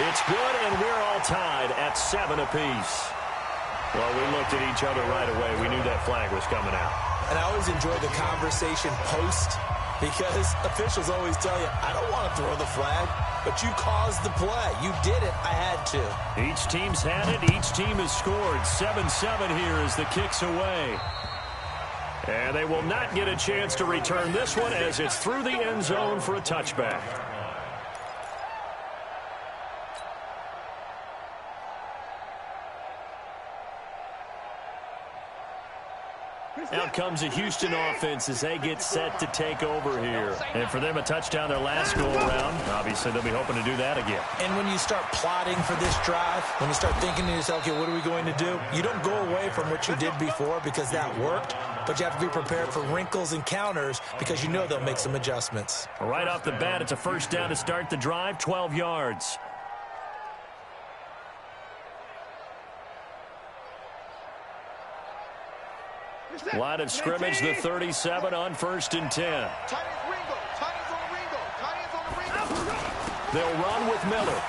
It's good, and we're all tied at 7 apiece. Well, we looked at each other right away. We knew that flag was coming out. And I always enjoy the conversation post because officials always tell you, I don't want to throw the flag, but you caused the play. You did it. I had to. Each team's had it. Each team has scored. 7-7 here as the kick's away. And they will not get a chance to return this one as it's through the end zone for a touchback. Out comes a Houston offense as they get set to take over here. And for them, a touchdown their last go-around. Obviously, they'll be hoping to do that again. And when you start plotting for this drive, when you start thinking to yourself, okay, what are we going to do? You don't go away from what you did before because that worked, but you have to be prepared for wrinkles and counters because you know they'll make some adjustments. Right off the bat, it's a first down to start the drive, 12 yards. Line of scrimmage, the 37 on 1st and 10. They'll run with Miller.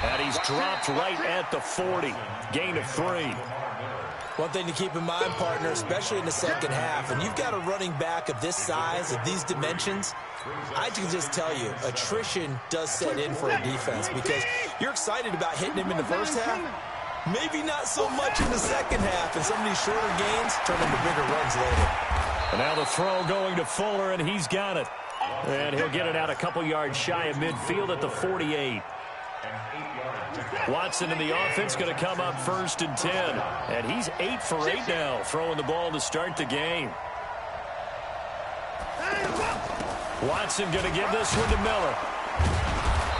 And he's dropped right at the 40. Gain of 3. One thing to keep in mind, partner, especially in the second half, and you've got a running back of this size, of these dimensions, I can just tell you, attrition does set in for a defense because you're excited about hitting him in the first half. Maybe not so much in the second half, and some of these shorter gains turn into bigger runs later. And now the throw going to Fuller, and he's got it. And he'll get it out a couple yards shy of midfield at the 48. Watson in the offense going to come up 1st and 10. And he's 8 for 8 now, throwing the ball to start the game. Watson going to give this one to Miller.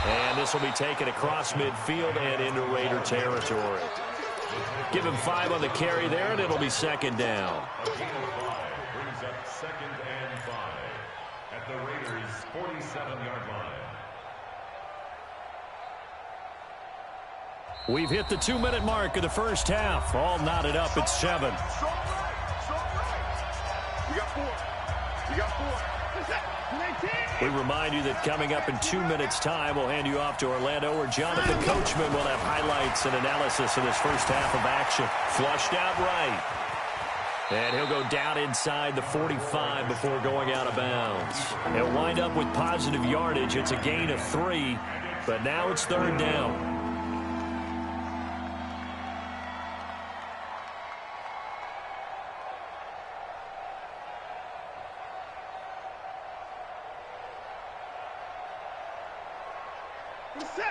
And this will be taken across midfield and into Raider territory. Give him 5 on the carry there, and it'll be 2nd down. Brings up 2nd and 5 at the Raiders' 47-yard line. We've hit the 2-minute mark of the first half. All knotted up at 7. You got 4. You got 4. We remind you that coming up in 2 minutes' time, we'll hand you off to Orlando, where Jonathan Coachman will have highlights and analysis of this first half of action. Flushed out right. And he'll go down inside the 45 before going out of bounds. He'll wind up with positive yardage. It's a gain of 3, but now it's 3rd down.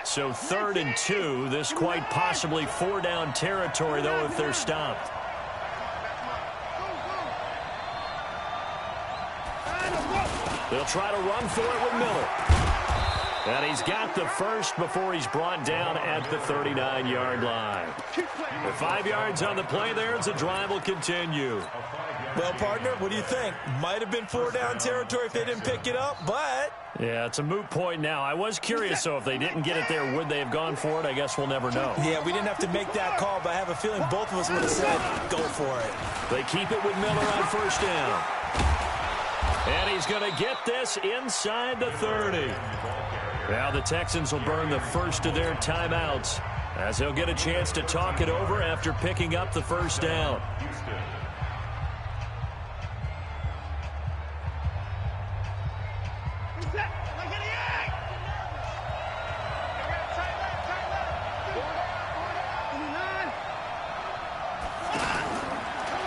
So 3rd and 2. This quite possibly 4-down territory, though, if they're stopped. They'll try to run for it with Miller. And he's got the first before he's brought down at the 39-yard line. With 5 yards on the play there, as the drive will continue. Well, partner, what do you think? Might have been 4-down territory if they didn't pick it up, but... Yeah, it's a moot point now. I was curious, so if they didn't get it there, would they have gone for it? I guess we'll never know. Yeah, we didn't have to make that call, but I have a feeling both of us would have said, go for it. They keep it with Miller on 1st down. And he's going to get this inside the 30. Now the Texans will burn the first of their timeouts as they'll get a chance to talk it over after picking up the first down.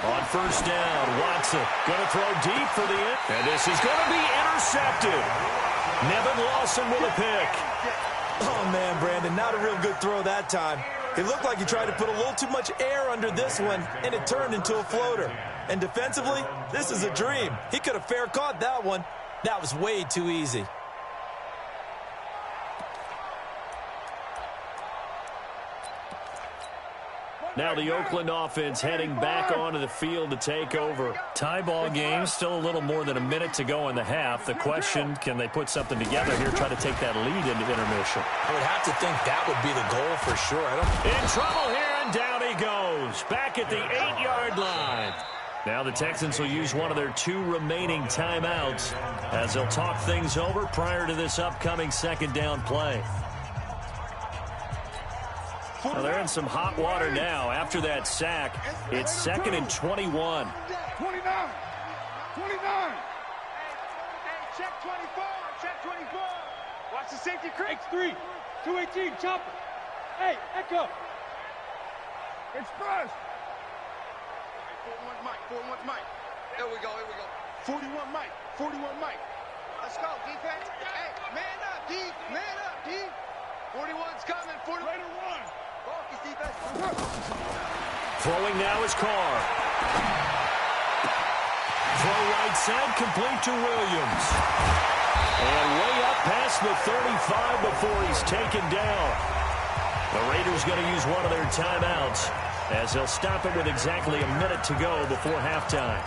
On 1st down, Watson going to throw deep for the end. And this is going to be intercepted. Nevin Lawson with a pick. Oh, man, Brandon, not a real good throw that time. It looked like he tried to put a little too much air under this one, and it turned into a floater. And defensively, this is a dream. He could have fair caught that one. That was way too easy. Now the Oakland offense heading back onto the field to take over. Tie ball game, still a little more than a minute to go in the half. The question, can they put something together here, try to take that lead into intermission? I would have to think that would be the goal for sure. In trouble here, and down he goes. Back at the 8-yard line. Now the Texans will use one of their 2 remaining timeouts as they'll talk things over prior to this upcoming 2nd down play. Well, they're in some hot water now. After that sack, it's 2nd and 21. 29. 29. Hey, check 24. Check 24. Watch the safety creep. X3. 218. Chopper. Hey, Echo. Express. 41 Mike. 41 Mike. Here we go. 41 Mike. 41 Mike. Let's go, defense. Hey, man up, D. Man up, D. 41's coming. 41. Raider 1. Focus, defense. Throwing now is Carr. Throw right side, complete to Williams. And way up past the 35 before he's taken down. The Raiders going to use one of their timeouts as they'll stop it with exactly a minute to go before halftime.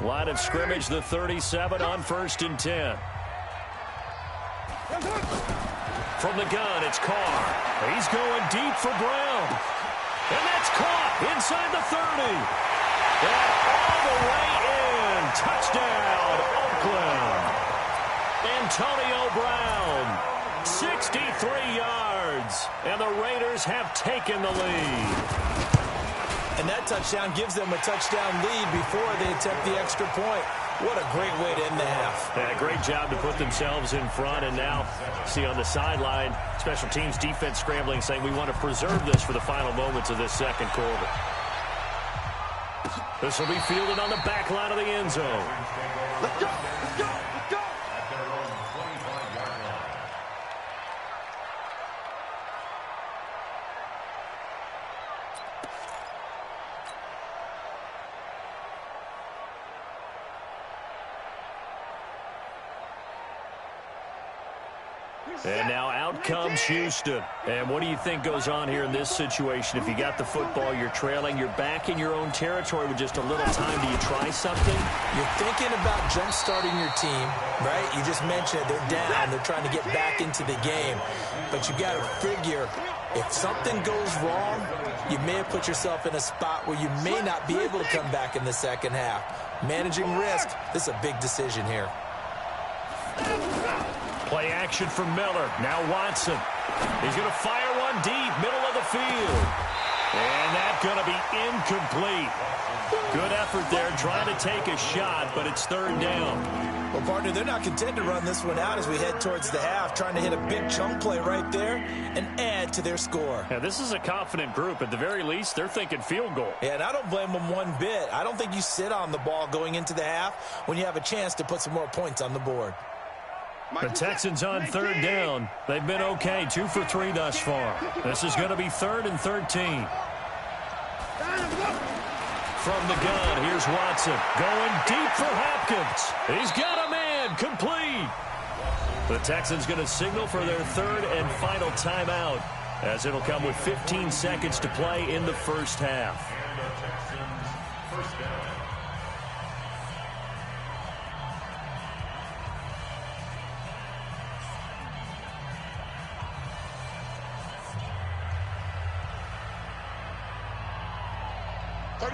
Line of scrimmage, the 37 on 1st and 10. From the gun, it's Carr. He's going deep for Brown. And that's caught inside the 30. And all the way in. Touchdown, Oakland. Antonio Brown, 63 yards. And the Raiders have taken the lead. And that touchdown gives them a touchdown lead before they attempt the extra point. What a great way to end the half. Yeah, great job to put themselves in front. And now, see on the sideline, special teams defense scrambling, saying we want to preserve this for the final moments of this second quarter. This will be fielded on the back line of the end zone. Let's go. Let's go. Let's go. At their own 25-yard line. And now out comes Houston. And what do you think goes on here in this situation? If you got the football, you're trailing, you're back in your own territory with just a little time. Do you try something? You're thinking about jump-starting your team, right? You just mentioned they're down. They're trying to get back into the game. But you got to figure if something goes wrong, you may have put yourself in a spot where you may not be able to come back in the second half. Managing risk, this is a big decision here. Play action from Miller. Now Watson. He's going to fire one deep, middle of the field. And that's going to be incomplete. Good effort there, trying to take a shot, but it's 3rd down. Well, partner, they're not content to run this one out as we head towards the half, trying to hit a big chunk play right there and add to their score. Yeah, this is a confident group. At the very least, they're thinking field goal. Yeah, and I don't blame them one bit. I don't think you sit on the ball going into the half when you have a chance to put some more points on the board. The Texans on 3rd down. They've been okay, 2 for 3 thus far. This is going to be 3rd and 13. From the gun, here's Watson. Going deep for Hopkins. He's got a man, complete. The Texans going to signal for their 3rd and final timeout, as it'll come with 15 seconds to play in the first half. And the Texans first down.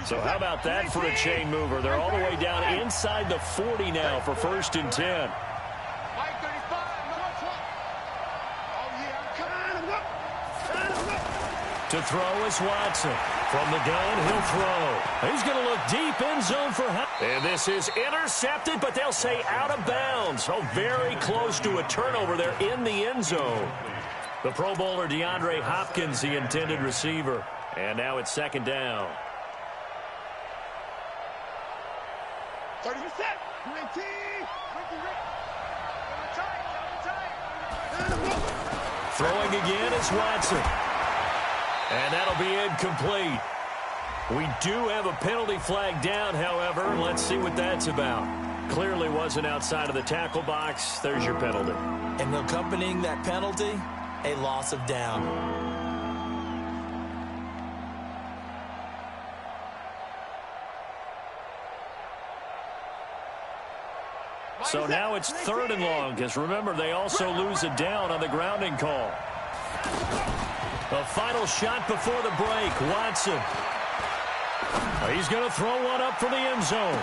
So how about that for a chain mover? They're all the way down inside the 40 now for 1st and 10. Mike 35. Oh, yeah, I'm coming. To throw is Watson. From the gun, he'll throw. He's going to look deep in zone for and this is intercepted, but they'll say out of bounds. Oh, very close to a turnover there in the end zone. The Pro Bowler DeAndre Hopkins, the intended receiver. And now it's 2nd down. 30 set. 20. Throwing again is Watson. And that'll be incomplete. We do have a penalty flag down, however. Let's see what that's about. Clearly wasn't outside of the tackle box. There's your penalty. And accompanying that penalty, a loss of down. So now it's 3rd and long, because remember, they also lose a down on the grounding call. The final shot before the break. Watson. He's going to throw one up for the end zone.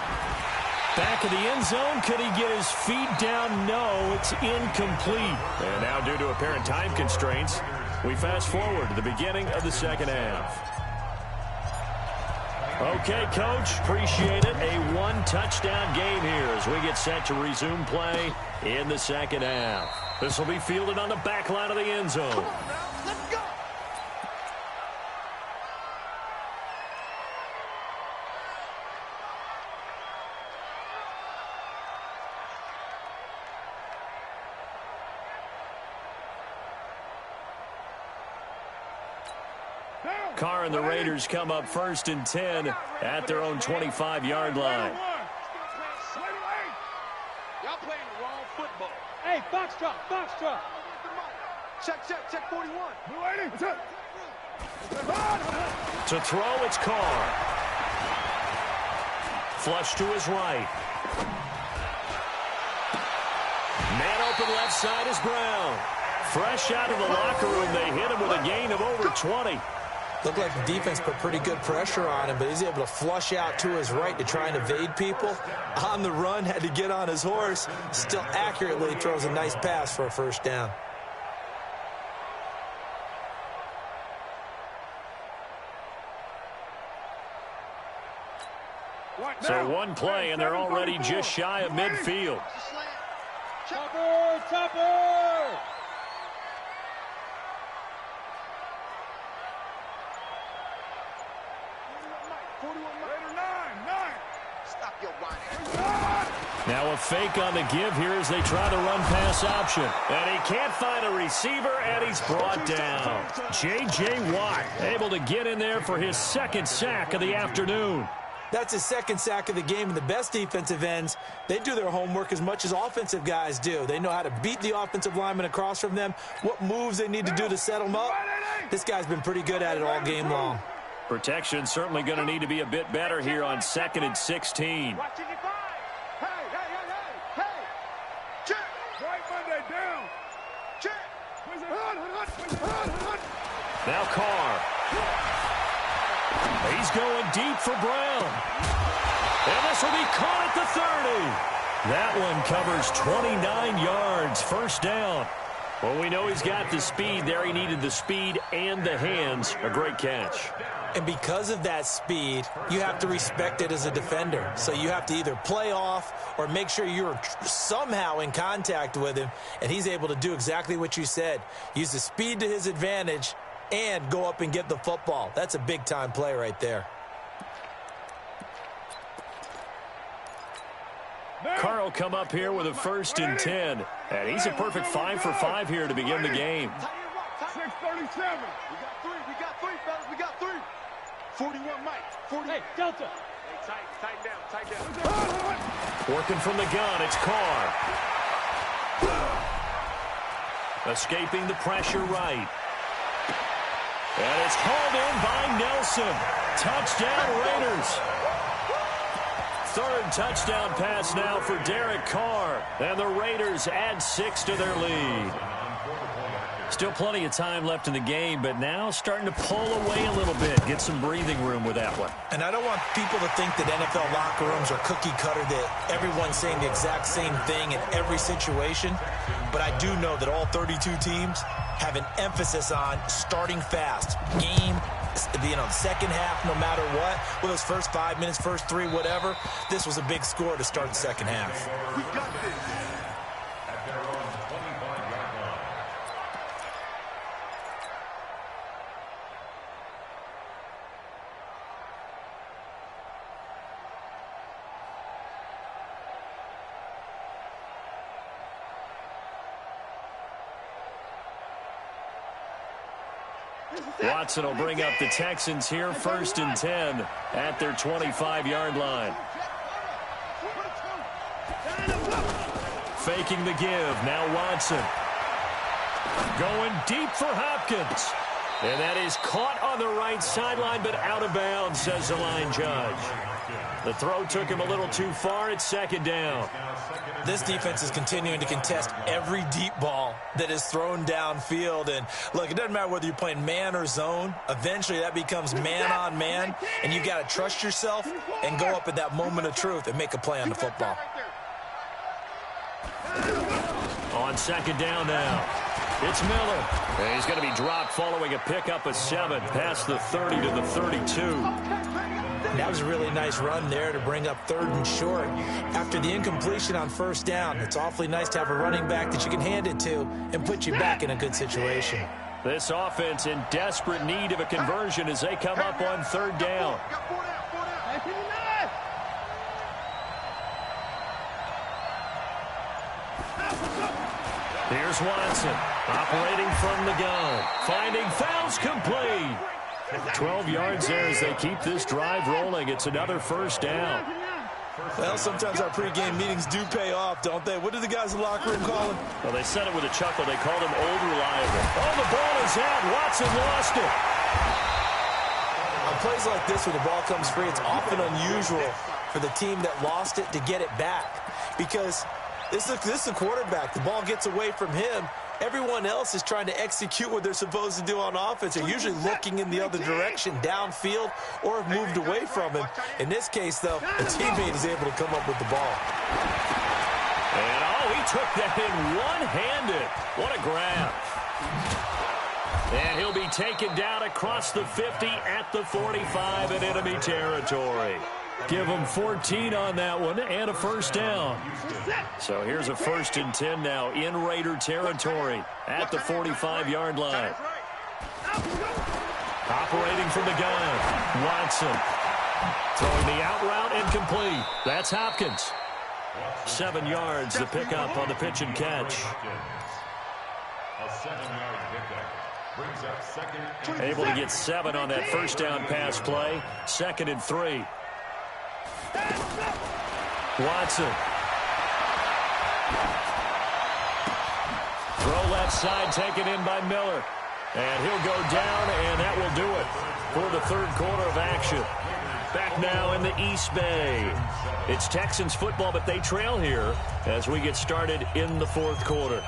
Back of the end zone. Could he get his feet down? No, it's incomplete. And now, due to apparent time constraints, we fast forward to the beginning of the second half. Okay, Coach, appreciate it. A one-touchdown game here as we get set to resume play in the second half. This will be fielded on the back line of the end zone. Let's go. Carr and the Raiders come up 1st and 10 at their own 25-yard line. Y'all playing the wrong football. Hey, box drop, box drop. Check 41. To throw, it's Carr. Flush to his right. Man open left side is Brown. Fresh out of the locker room, they hit him with a gain of over 20. Looked like the defense put pretty good pressure on him, but he's able to flush out to his right to try and evade people. On the run, had to get on his horse. Still accurately throws a nice pass for a first down. So one play, and they're already just shy of midfield. Chopper, chopper. Now a fake on the give here as they try the run-pass option. And he can't find a receiver, and he's brought down. J.J. Watt able to get in there for his second sack of the afternoon. That's his second sack of the game, and the best defensive ends, they do their homework as much as offensive guys do. They know how to beat the offensive lineman across from them, what moves they need to do to set them up. This guy's been pretty good at it all game long. Protection certainly going to need to be a bit better here on 2nd and 16. Now Carr. He's going deep for Brown. And this will be caught at the 30. That one covers 29 yards. First down. Well, we know he's got the speed there. He needed the speed and the hands. A great catch. And because of that speed, you have to respect it as a defender. So you have to either play off or make sure you're somehow in contact with him. And he's able to do exactly what you said. Use the speed to his advantage and go up and get the football. That's a big-time play right there. Carr will come up here with a 1st and 10. And he's a perfect 5 for 5 here to begin the game. 6:37. We got three, fellas. We got three. 41 Mike. 40. Hey, Delta. Hey, tighten down. Working from the gun, it's Carr. Escaping the pressure right. And it's called in by Nelson. Touchdown, Raiders. 3rd touchdown pass now for Derek Carr. And the Raiders add 6 to their lead. Still plenty of time left in the game, but now starting to pull away a little bit. Get some breathing room with that one. And I don't want people to think that NFL locker rooms are cookie cutter, that everyone's saying the exact same thing in every situation. But I do know that all 32 teams have an emphasis on starting fast. Game, the second half, no matter what. With those first 5 minutes, first 3, whatever. This was a big score to start the second half. We got this. Watson will bring up the Texans here, 1st and 10 at their 25-yard line. Faking the give. Now Watson. Going deep for Hopkins. And that is caught on the right sideline, but out of bounds, says the line judge. The throw took him a little too far. It's second down. This defense is continuing to contest every deep ball that is thrown downfield. And, look, it doesn't matter whether you're playing man or zone. Eventually, that becomes man on man, and you've got to trust yourself and go up at that moment of truth and make a play on the football. On second down now, it's Miller. And he's going to be dropped following a pickup of 7 past the 30 to the 32. That was a really nice run there to bring up 3rd and short. After the incompletion on first down, it's awfully nice to have a running back that you can hand it to and put you back in a good situation. This offense in desperate need of a conversion as they come up on 3rd down. Here's Watson, operating from the gun, finding fouls complete. 12 yards there as they keep this drive rolling. It's another first down. Well, sometimes our pregame meetings do pay off, don't they? What do the guys in the locker room call him? Well, they said it with a chuckle. They called him old reliable. Oh, the ball is out. Watson lost it. On plays like this where the ball comes free, it's often unusual for the team that lost it to get it back. Because this is the quarterback. The ball gets away from him. Everyone else is trying to execute what they're supposed to do on offense. They're usually looking in the other direction, downfield, or have moved away from him. In this case, though, a teammate is able to come up with the ball. And, he took that in one-handed. What a grab. And he'll be taken down across the 50 at the 45 in enemy territory. Give them 14 on that one and a first down. So here's a 1st and 10 now in Raider territory at the 45-yard line. Operating from the gun, Watson. Throwing the out route incomplete. That's Hopkins. 7 yards to pick up on the pitch and catch. A 7-yard pickup. Brings up 2nd. Able to get 7 on that first down pass play. 2nd and 3. Watson. Throw left side taken in by Miller. And he'll go down, and that will do it for the 3rd quarter of action. Back now in the East Bay. It's Texans football, but they trail here as we get started in the 4th quarter.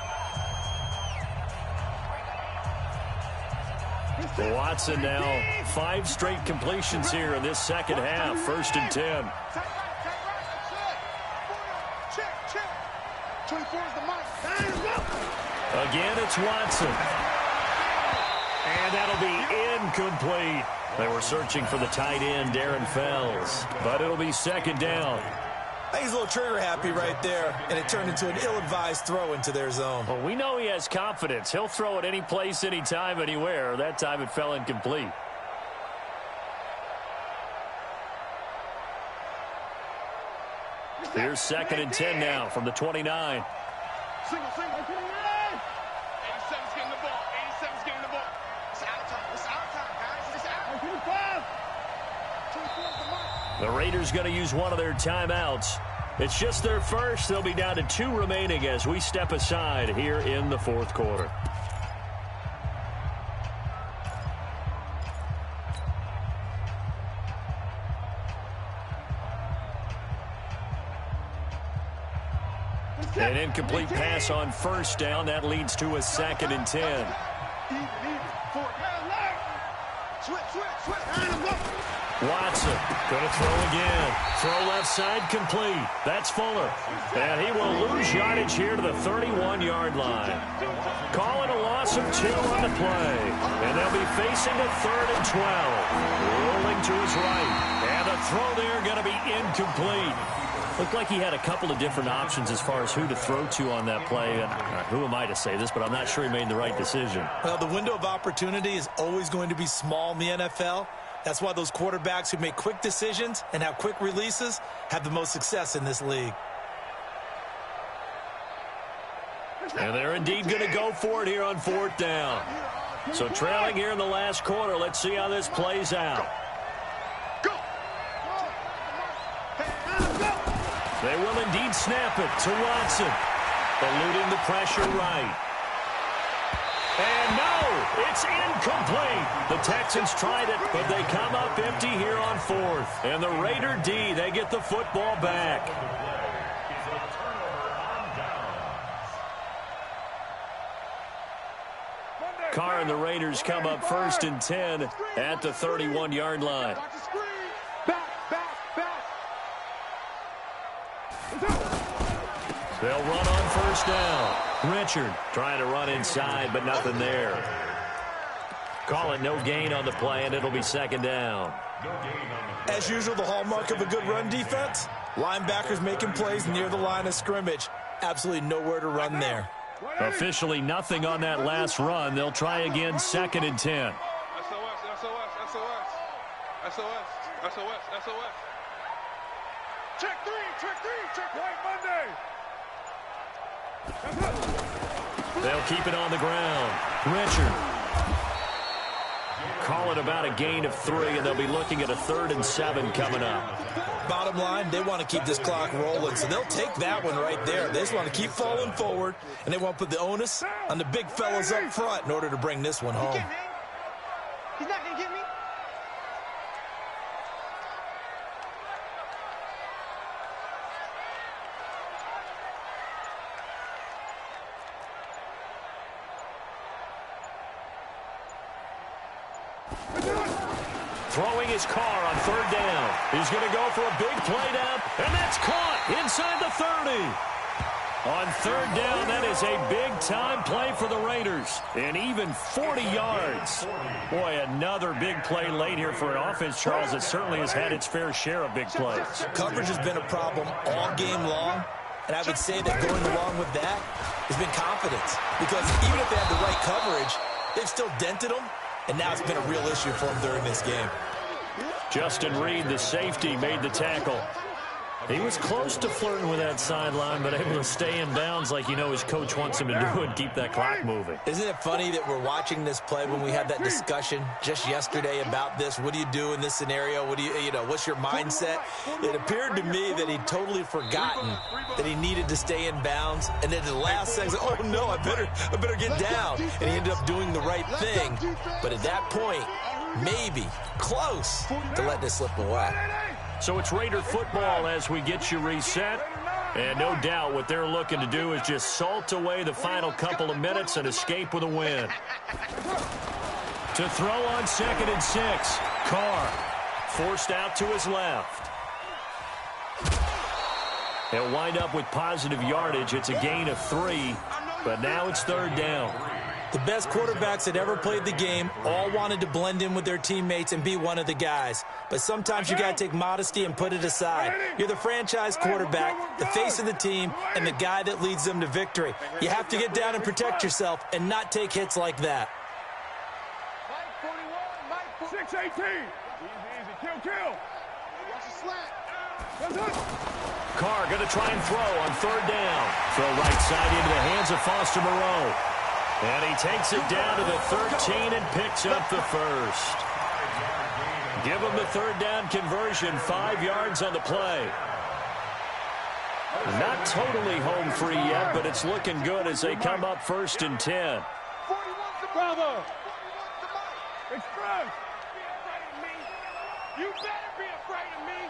Watson now 5 straight completions here in this second half. 1st and 10. Again, it's Watson. And that'll be incomplete. They were searching for the tight end, Darren Fells. But it'll be 2nd down. I think he's a little trigger happy right there, and it turned into an ill-advised throw into their zone. Well, we know he has confidence. He'll throw it any place, anytime, anywhere. That time it fell incomplete. Here's 2nd and 10 now from the 29. Single. 87's getting the ball. 87's getting the ball. It's out time. It's out time, guys. It's out. 25. 24's the mark. The Raiders going to use one of their timeouts. It's just their first. They'll be down to 2 remaining as we step aside here in the 4th quarter. An incomplete pass on first down. That leads to a 2nd and 10. Watson going to throw again. Throw left side complete. That's Fuller. And he will lose yardage here to the 31-yard line. Calling a loss of 2 on the play. And they'll be facing a 3rd and 12. Rolling to his right. And the throw there going to be incomplete. Looked like he had a couple of different options as far as who to throw to on that play. And who am I to say this, but I'm not sure he made the right decision. Well, the window of opportunity is always going to be small in the NFL. That's why those quarterbacks who make quick decisions and have quick releases have the most success in this league. And they're indeed going to go for it here on 4th down. So trailing here in the last quarter. Let's see how this plays out. They will indeed snap it to Watson. Eluding the pressure right. And no, it's incomplete. The Texans tried it, but they come up empty here on fourth. And the Raider D, they get the football back. Carr and the Raiders come up 1st and 10 at the 31-yard line. They'll run on 1st down. Richard trying to run inside, but nothing there. Call it no gain on the play, and it'll be 2nd down. As usual, the hallmark of a good run defense, linebackers making plays near the line of scrimmage. Absolutely nowhere to run there. Officially nothing on that last run. They'll try again 2nd and 10. SOS. Check white Monday. They'll keep it on the ground. Richard. Call it about a gain of 3, and they'll be looking at a 3rd and 7 coming up. Bottom line, they want to keep this clock rolling, so they'll take that one right there. They just want to keep falling forward, and they want to put the onus on the big fellas up front in order to bring this one home. He's not going to get me. Throwing his Carr on 3rd down. He's going to go for a big play down, and that's caught inside the 30. On 3rd down, that is a big-time play for the Raiders. And even 40 yards. Boy, another big play late here for an offense, Charles, that certainly has had its fair share of big plays. Coverage has been a problem all game long, and I would say that going along with that has been confidence. Because even if they have the right coverage, they've still dented them, and now it's been a real issue for them during this game. Justin Reed, the safety, made the tackle. He was close to flirting with that sideline, but able to stay in bounds like his coach wants him to do and keep that clock moving. Isn't it funny that we're watching this play when we had that discussion just yesterday about this? What do you do in this scenario? What do what's your mindset? It appeared to me that he'd totally forgotten that he needed to stay in bounds, and then the last second, oh no, I better get down. And he ended up doing the right thing. But at that point, maybe close to let this slip away. So it's Raider football as we get you reset. And no doubt what they're looking to do is just salt away the final couple of minutes and escape with a win. To throw on 2nd and 6. Carr forced out to his left. He'll wind up with positive yardage. It's a gain of 3, but now it's 3rd down. The best quarterbacks that ever played the game all wanted to blend in with their teammates and be one of the guys. But sometimes you got to take modesty and put it aside. You're the franchise quarterback, the face of the team, and the guy that leads them to victory. You have to get down and protect yourself and not take hits like that. 6-18. Easy. Kill. Watch the slant. Carr going to try and throw on 3rd down. Throw right side into the hands of Foster Moreau. And he takes it down to the 13 and picks up the 1st. Give him the 3rd down conversion, 5 yards on the play. Not totally home free yet, but it's looking good as they come up 1st and 10. Bravo. Express. You better be afraid of me.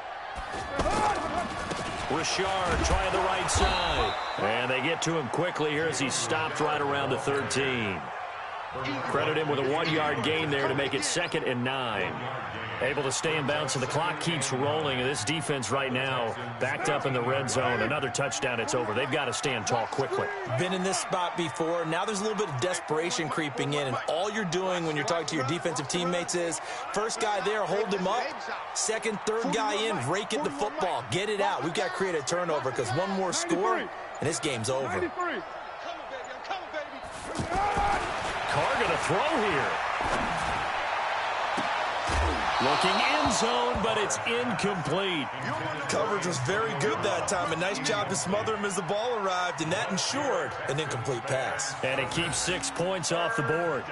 Richard trying the right side. And they get to him quickly here as he stopped right around the 13. Credit him with a 1-yard gain there to make it 2nd and 9. Able to stay in bounds, and the clock keeps rolling. And this defense right now backed up in the red zone. Another touchdown, it's over. They've got to stand tall quickly. Been in this spot before. Now there's a little bit of desperation creeping in. And all you're doing when you're talking to your defensive teammates is, first guy there, hold him up. Second, third guy in, rake it the football. Get it out. We've got to create a turnover because one more score, and this game's over. Carr going to throw here. Looking end zone, but it's incomplete. Coverage was very good that time. A nice job to smother him as the ball arrived, and that ensured an incomplete pass. And it keeps 6 points off the board.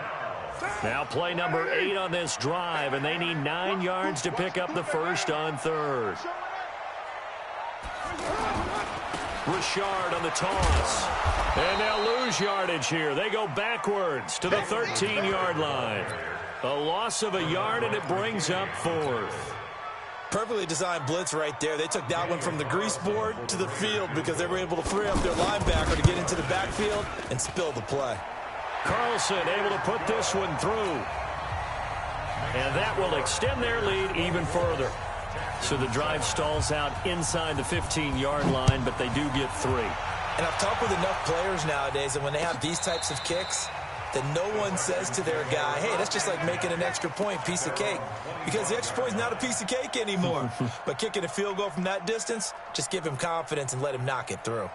Now play number 8 on this drive, and they need 9 yards to pick up the 1st on 3rd. Richard on the toss. And they'll lose yardage here. They go backwards to the 13-yard line. A loss of a yard, and it brings up 4th. Perfectly designed blitz right there. They took that one from the grease board to the field because they were able to free up their linebacker to get into the backfield and spill the play. Carlson able to put this one through. And that will extend their lead even further. So the drive stalls out inside the 15-yard line, but they do get 3. And I've talked with enough players nowadays that when they have these types of kicks, that no one says to their guy, hey, that's just like making an extra point, piece of cake. Because the extra point is not a piece of cake anymore. But kicking a field goal from that distance, just give him confidence and let him knock it through.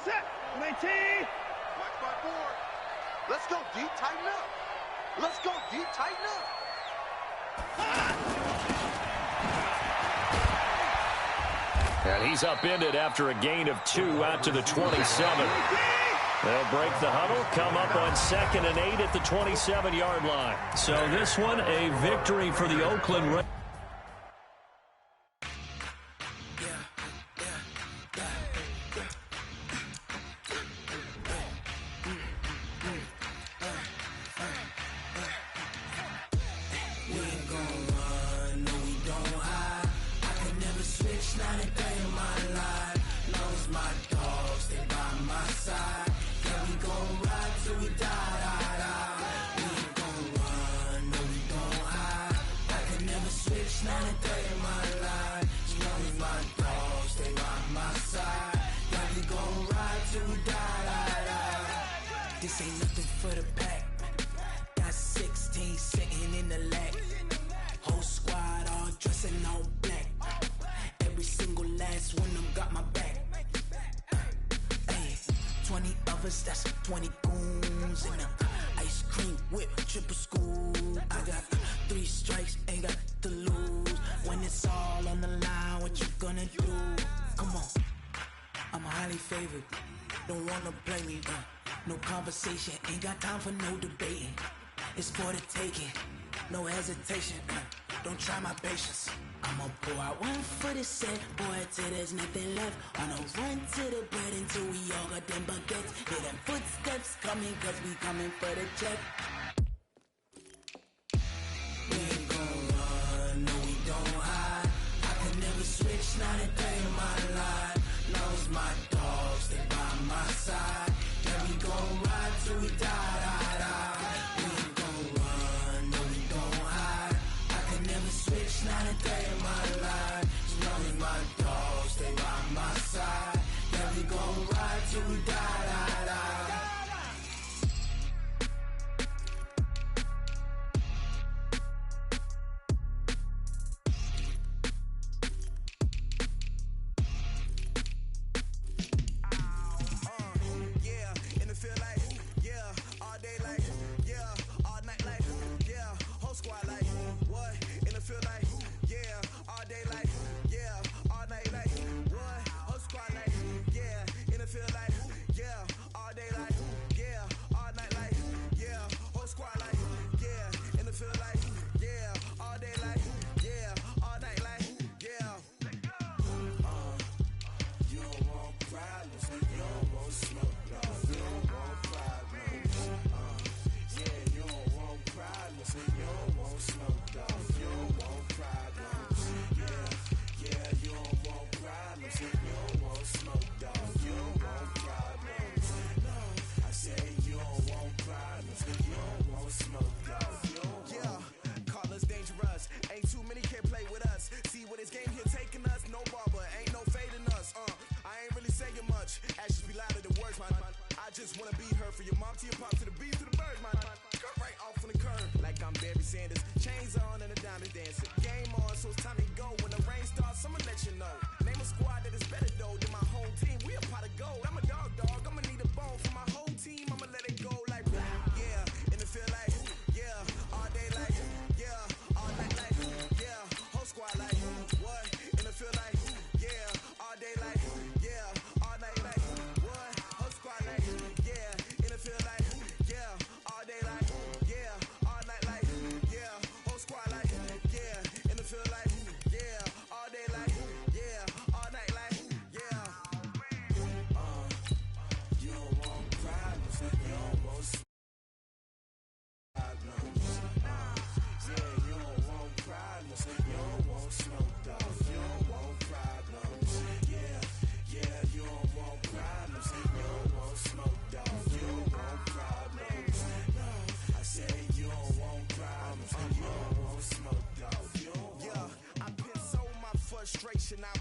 Set. 19. Watch my board. Let's go deep, tighten up. Let's go deep, tighten up. And he's upended after a gain of 2 out to the 27. They'll break the huddle, come up on 2nd and 8 at the 27-yard line. So this one, a victory for the Oakland Raiders. This ain't nothing for the pack. Got 16 sitting in the lag. Whole squad all dressing all black. Every single last one of them got my back. Hey, 20 of us, that's 20 goons in them. Ice cream whip, triple scoop. I got 3 strikes, ain't got to lose. When it's all on the line, what you gonna do? Come on, I'm highly favored. Don't wanna play me, no conversation, ain't got time for no debating. It's for the taking, no hesitation. Don't try my patience. I'ma pour out one for the set, boy, till there's nothing left. On a run to the bread until we all got them baguettes. Hear them footsteps coming, cause we coming for the check. We ain't gon' run, no we don't hide. I can never switch, not a day in my life. Long as my dogs stay by my side. Yeah, we gon' ride till we die. We ain't gon' run, no we don't hide. I can never switch, not a day in my life. As long as my dogs stay by my side. Yeah, we gon' ride till we die.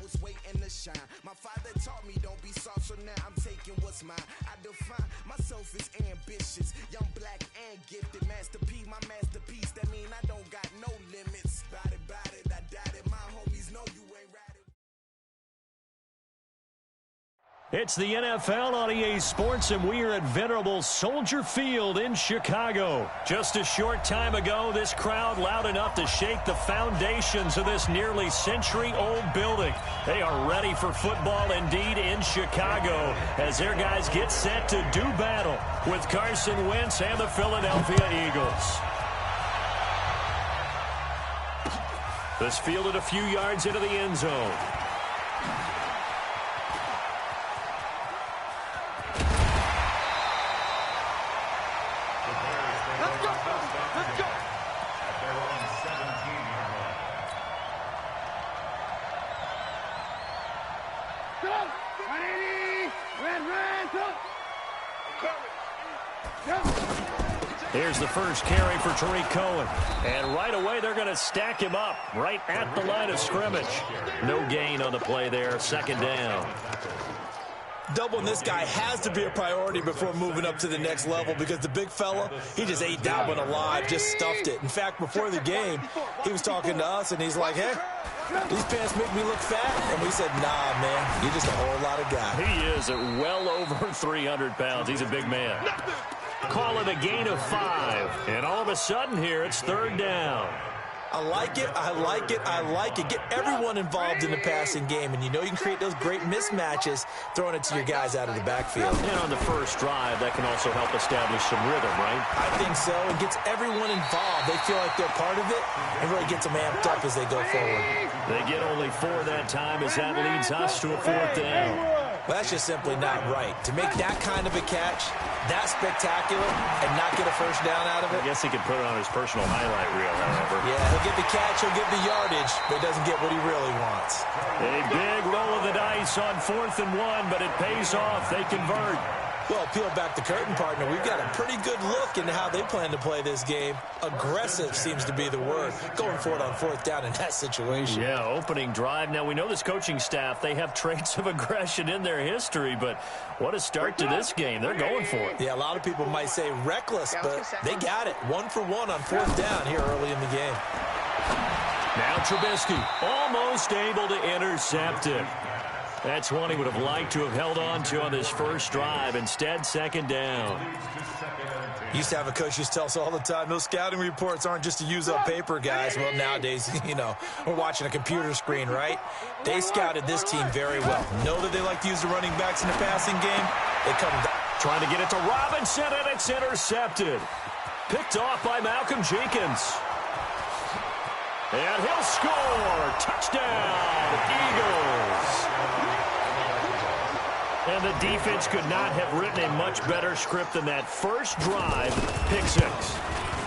was waiting to shine. My father taught me don't be soft, so now I'm taking what's mine. I define myself as ambitious, young, black, and gifted. Master P, my masterpiece. That mean I don't got no limits. Bout it, I doubt it. My homies know you ain't right. It's the NFL on EA Sports, and we are at venerable Soldier Field in Chicago. Just a short time ago, this crowd loud enough to shake the foundations of this nearly century-old building. They are ready for football indeed in Chicago as their guys get set to do battle with Carson Wentz and the Philadelphia Eagles. This fielded a few yards into the end zone. Here's the first carry for Tariq Cohen. And right away, they're going to stack him up right at the line of scrimmage. No gain on the play there. Second down. Doubling this guy has to be a priority before moving up to the next level because the big fella, he just ate that one alive, just stuffed it. In fact, before the game, he was talking to us, and he's like, hey, these pants make me look fat. And we said, nah, man, you're just a whole lot of guy. He is at well over 300 pounds. He's a big man. Call it a gain of 5. And all of a sudden here, it's third down. I like it, I like it, I like it. Get everyone involved in the passing game, and you know you can create those great mismatches throwing it to your guys out of the backfield. And on the first drive, that can also help establish some rhythm, right? I think so. It gets everyone involved. They feel like they're part of it and really gets them amped up as they go forward. They get only 4 that time as that leads us to a fourth down. Well, that's just simply not right. To make that kind of a catch, that spectacular, and not get a first down out of it. I guess he could put it on his personal highlight reel, however. Yeah, he'll get the catch, he'll get the yardage, but he doesn't get what he really wants. A big roll of the dice on 4th and 1, but it pays off. They convert. Well, peel back the curtain, partner. We've got a pretty good look into how they plan to play this game. Aggressive seems to be the word. Going for it on 4th down in that situation. Yeah, opening drive. Now, we know this coaching staff, they have traits of aggression in their history, but what a start to this game. They're going for it. Yeah, a lot of people might say reckless, but they got it. 1 for 1 on 4th down here early in the game. Now Trubisky almost able to intercept it. That's one he would have liked to have held on to on this first drive. Instead, second down. Used to have a coach who used to tell us all the time, those scouting reports aren't just to use up paper, guys. Well, nowadays, you know, we're watching a computer screen, right? They scouted this team very well. Know that they like to use the running backs in the passing game. They come down. Trying to get it to Robinson, and it's intercepted. Picked off by Malcolm Jenkins. And he'll score. Touchdown, Eagles. And the defense could not have written a much better script than that first drive, pick 6.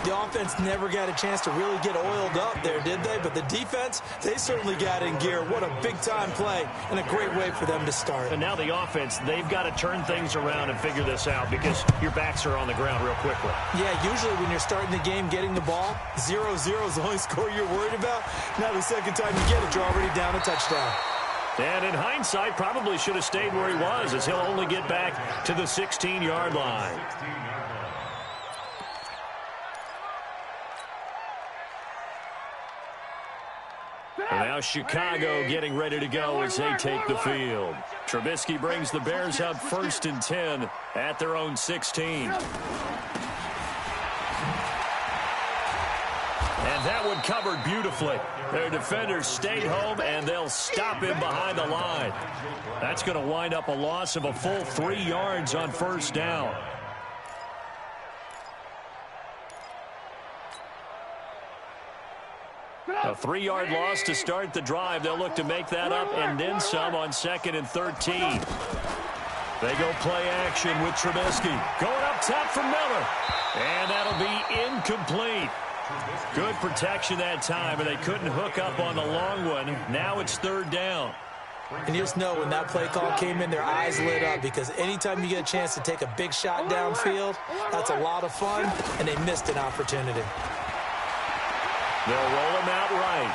The offense never got a chance to really get oiled up there, did they? But the defense, they certainly got in gear. What a big-time play and a great way for them to start. And now the offense, they've got to turn things around and figure this out because your backs are on the ground real quickly. Yeah, usually when you're starting the game getting the ball, 0-0 is the only score you're worried about. Now the second time you get it, you're already down a touchdown. And in hindsight, probably should have stayed where he was as he'll only get back to the 16-yard line. And now Chicago getting ready to go as they take the field. Trubisky brings the Bears up 1st and 10 at their own 16. And that one covered beautifully. Their defenders stayed home, and they'll stop him behind the line. That's going to wind up a loss of a full 3 yards on first down. A 3-yard loss to start the drive. They'll look to make that up and then some on 2nd and 13. They go play action with Trubisky. Going up top for Miller. And that'll be incomplete. Good protection that time, and they couldn't hook up on the long one. Now it's 3rd down. And you just know when that play call came in, their eyes lit up because anytime you get a chance to take a big shot downfield, that's a lot of fun, and they missed an opportunity. They'll roll him out right.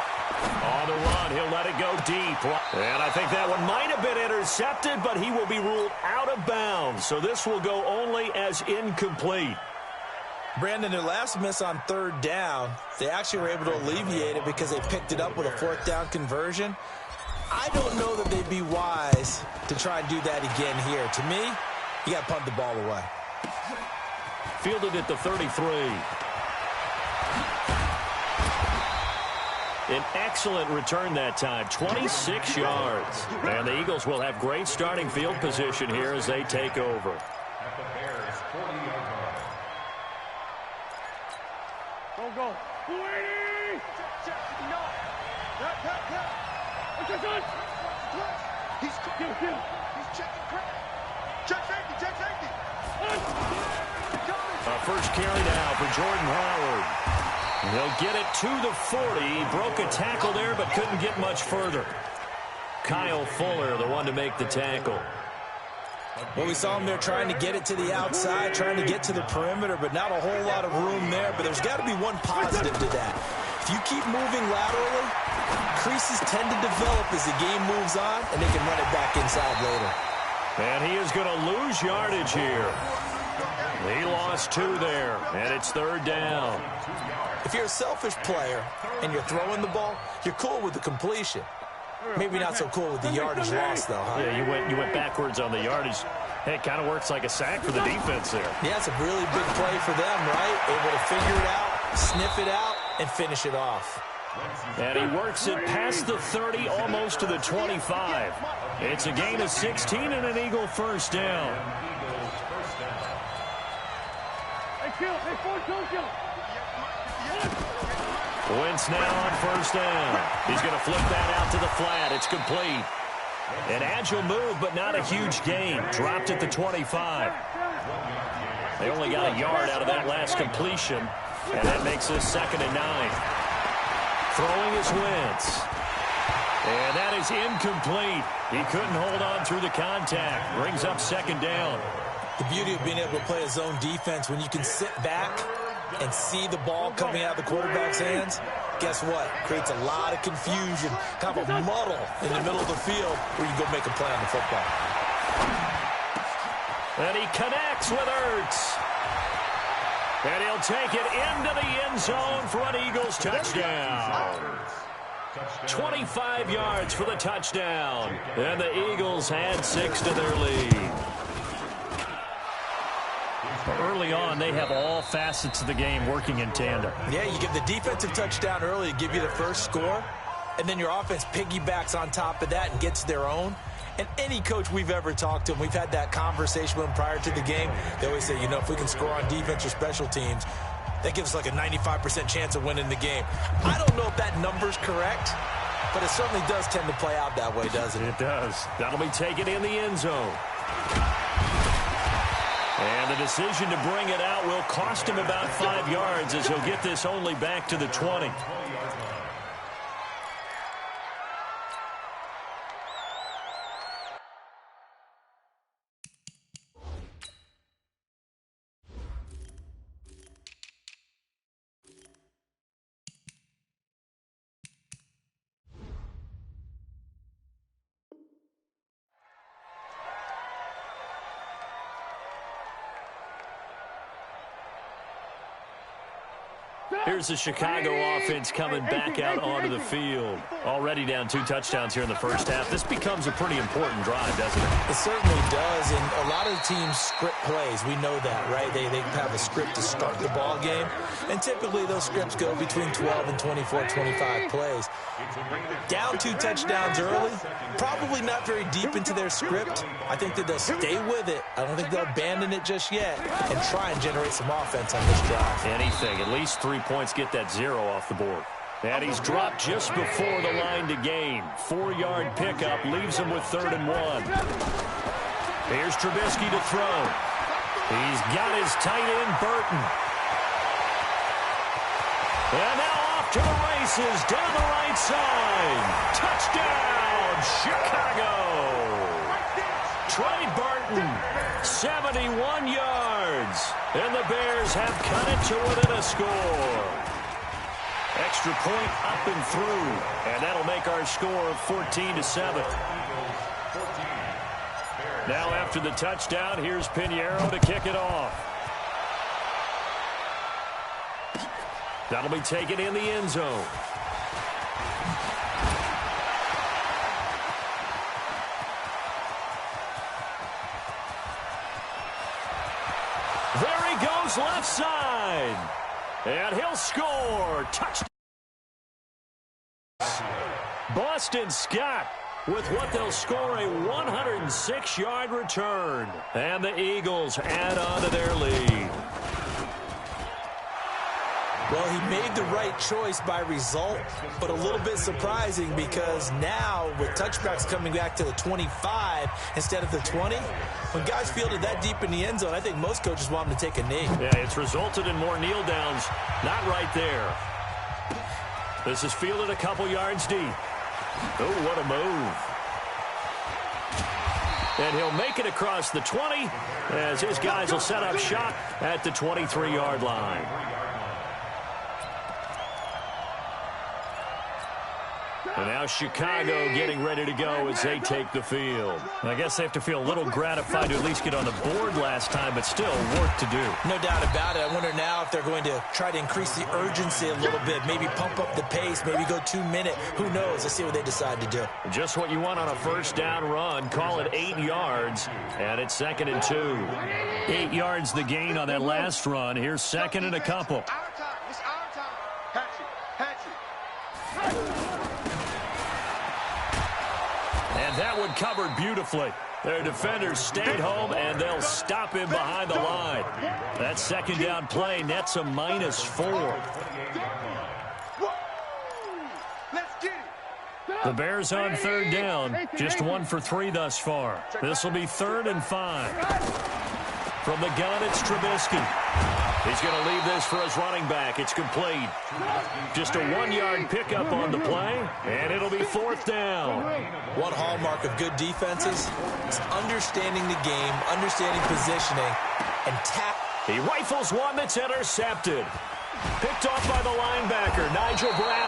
On the run, he'll let it go deep. And I think that one might have been intercepted, but he will be ruled out of bounds. So this will go only as incomplete. Brandon, their last miss on third down, they actually were able to alleviate it because they picked it up with a fourth down conversion. I don't know that they'd be wise to try and do that again here. To me, you got to punt the ball away. Fielded at the 33. An excellent return that time, 26 yards. And the Eagles will have great starting field position here as they take over. At the Bears' 40-yard line. Go. 280! Check. No. He's checking credit. Check safety. A first carry now for Jordan Howard. They'll get it to the 40. He broke a tackle there but couldn't get much further. Kyle Fuller, the one to make the tackle. Well, we saw him there trying to get it to the outside, trying to get to the perimeter, but not a whole lot of room there. But there's got to be one positive to that. If you keep moving laterally, creases tend to develop as the game moves on, and they can run it back inside later. And he is going to lose yardage here. He lost 2 there, and it's third down. If you're a selfish player and you're throwing the ball, you're cool with the completion. Maybe not so cool with the yardage loss, though, huh? Yeah, you went backwards on the yardage. Hey, it kind of works like a sack for the defense there. Yeah, it's a really big play for them, right? Able to figure it out, sniff it out, and finish it off. And he works it past the 30, almost to the 25. It's a gain of 16 and an Eagle first down. Wentz now on first down. He's going to flip that out to the flat. It's complete. An agile move, but not a huge gain. Dropped at the 25. They only got a yard out of that last completion, and that makes this 2nd and 9. Throwing is Wentz. And that is incomplete. He couldn't hold on through the contact. Brings up 2nd down. The beauty of being able to play a zone defense, when you can sit back and see the ball coming out of the quarterback's hands, guess what? Creates a lot of confusion, kind of a muddle in the middle of the field where you go make a play on the football. And he connects with Ertz. And he'll take it into the end zone for an Eagles touchdown. 25 yards for the touchdown. And the Eagles add 6 to their lead. Early on, they have all facets of the game working in tandem. Yeah, you give the defensive touchdown early to give you the first score, and then your offense piggybacks on top of that and gets their own. And any coach we've ever talked to, and we've had that conversation with them prior to the game, they always say, you know, if we can score on defense or special teams, that gives us like a 95% chance of winning the game. I don't know if that number's correct, but it certainly does tend to play out that way, doesn't it? It does. That'll be taken in the end zone. And the decision to bring it out will cost him about 5 yards as he'll get this only back to the 20. Here's the Chicago offense coming back out onto the field. Already down 2 touchdowns here in the first half. This becomes a pretty important drive, doesn't it? It certainly does, and a lot of the teams script plays. We know that, right? They have a script to start the ball game, and typically those scripts go between 12 and 24, 25 plays. Down 2 touchdowns early, probably not very deep into their script. I think that they'll stay with it. I don't think they'll abandon it just yet and try and generate some offense on this drive. Anything, at least 3 points, get that 0 off the board. And he's dropped just before the line to gain. 4-yard pickup leaves him with 3rd and 1. Here's Trubisky to throw. He's got his tight end, Burton. And now off to the races down the right side. Touchdown, Chicago. Trey Burton, 71 yards. And the Bears have cut it to within a score. Extra point up and through. And that'll make our score 14-7. Now after the touchdown, here's Pinheiro to kick it off. That'll be taken in the end zone. There he goes, left side. And he'll score. Touchdown. Boston Scott with what they'll score a 106-yard return. And the Eagles add on to their lead. Well, he made the right choice by result, but a little bit surprising because now with touchbacks coming back to the 25 instead of the 20, when guys fielded that deep in the end zone, I think most coaches want them to take a knee. Yeah, it's resulted in more kneel downs. Not right there. This is fielded a couple yards deep. Oh, what a move. And he'll make it across the 20 as his guys will set up shop at the 23-yard line. And now Chicago getting ready to go as they take the field. I guess they have to feel a little gratified to at least get on the board last time, but still work to do. No doubt about it. I wonder now if they're going to try to increase the urgency a little bit, maybe pump up the pace, maybe go 2-minute. Who knows? Let's see what they decide to do. Just what you want on a first down run. Call it 8 yards, and it's 2nd and 2. 8 yards the gain on that last run. Here's 2nd and a couple. Our time. It's our time. Hatchet. And that one covered beautifully. Their defenders stayed home, and they'll stop him behind the line. That second down play nets a -4. Let's get it. The Bears on 3rd down. Just 1 for 3 thus far. This will be 3rd and 5. From the gun, it's Trubisky. He's going to leave this for his running back. It's complete. Just a 1-yard pickup on the play, and it'll be 4th down. One hallmark of good defenses is understanding the game, understanding positioning, and tap. He rifles one that's intercepted. Picked off by the linebacker, Nigel Brown.